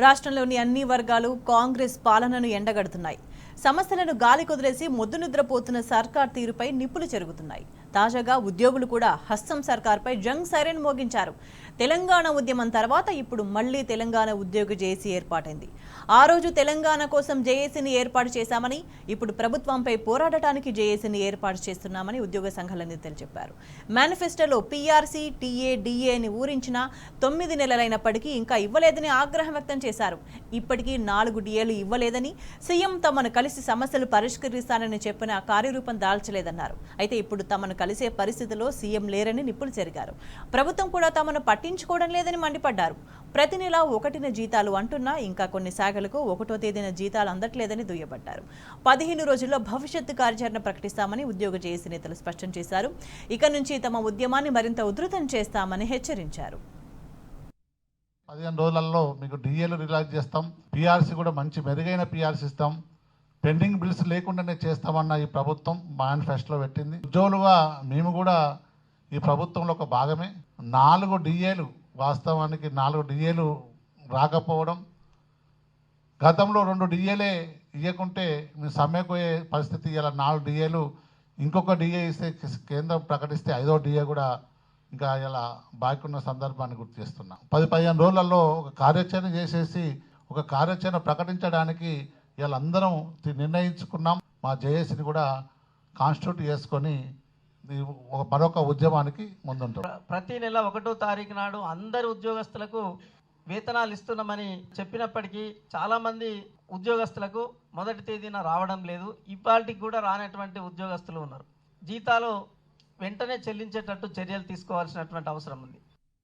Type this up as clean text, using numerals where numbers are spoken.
రాష్ట్రంలోని అన్ని వర్గాలు కాంగ్రెస్ పాలనను ఎండగడుతున్నాయి. సమస్యలను గాలి కుదిలేసి మొద్దు నిద్రపోతున్న సర్కార్ తీరుపై నిప్పులు చెరుగుతున్నాయి. తాజాగా ఉద్యోగులు కూడా హస్తం సర్కార్పై జంగ్ సైరన్ మోగించారు. తెలంగాణ ఉద్యమం తర్వాత ఇప్పుడు మళ్లీ తెలంగాణ ఉద్యోగ జేఏసీ ఏర్పాటైంది. ఆ రోజు తెలంగాణ కోసం జేఏసీని ఏర్పాటు చేశామని, ఇప్పుడు ప్రభుత్వంపై పోరాడటానికి జేఏసీని ఏర్పాటు చేస్తున్నామని ఉద్యోగ సంఘాల నేతలు చెప్పారు. మేనిఫెస్టోలో పీఆర్సీ, టీఏ, డీఏ అని ఊరించిన 9 నెలలైనప్పటికీ ఇంకా ఇవ్వలేదని ఆగ్రహం వ్యక్తం చేశారు. ఇప్పటికీ 4 డీఏలు ఇవ్వలేదని, సీఎం తమను కలిసి సమస్యలు పరిష్కరిస్తానని చెప్పిన కార్యరూపం దాల్చలేదన్నారు. అయితే ఇప్పుడు తమను కలిసే పరిస్థితిలో సీఎం లేరని నిప్పులు చెరిగారు. ప్రభుత్వం కూడా తమను పట్టించుకోవడం లేదని మండిపడ్డారు. ప్రతి నెల 1న జీతాలు అంటున్నా ఇంకా కొన్ని శాఖలకు 1వ తేదీన జీతాలు అందట్లేదని దుయ్యబట్టారు. 15 రోజుల్లో భవిష్యత్తు కార్యాచరణ ప్రకటిస్తామని ఉద్యోగ జేఏసీ నేతలు స్పష్టం చేశారు. ఇక నుంచి తమ ఉద్యమాన్ని మరింత ఉధృతం చేస్తామని హెచ్చరించారు. 15 రోజులలో మీకు డిఏలు రిలాక్స్ చేస్తాం, పీఆర్సీ కూడా మంచి మెరుగైన పీఆర్సీ ఇస్తాం, పెండింగ్ బిల్స్ లేకుండానే చేస్తామన్న ఈ ప్రభుత్వం మేనిఫెస్టోలో పెట్టింది. ఉద్యోగులుగా మేము కూడా ఈ ప్రభుత్వంలో ఒక భాగమే. 4 డిఏలు వాస్తవానికి 4 డిఏలు రాకపోవడం, గతంలో 2 డిఏలే ఇవ్వకుంటే మేము సమ్మెకు పోయే పరిస్థితి. ఇలా 4 డిఏలు, ఇంకొక డిఏ ఇస్తే కేంద్రం ప్రకటిస్తే 5వ డిఏ కూడా ఇంకా ఇలా బాకీ ఉన్న సందర్భాన్ని గుర్తు చేస్తున్నాం. 10-15 రోజులలో ఒక కార్యాచరణ చేసేసి ఒక కార్యాచరణ ప్రకటించడానికి ఇలా అందరం నిర్ణయించుకున్నాం. మా జేఏసీని కూడా కాన్స్టిట్యూట్ చేసుకొని మరొక ఉద్యమానికి ముందుంటాం. ప్రతి నెల 1వ తారీఖు నాడు అందరు ఉద్యోగస్తులకు వేతనాలు ఇస్తున్నామని చెప్పినప్పటికీ చాలామంది ఉద్యోగస్తులకు మొదటి తేదీన రావడం లేదు. ఇవాళకి కూడా రానటువంటి ఉద్యోగస్తులు ఉన్నారు. జీతాలు వెంటనే చెల్లించేటట్టు చర్యలు తీసుకోవాల్సినటువంటి అవసరం ఉంది.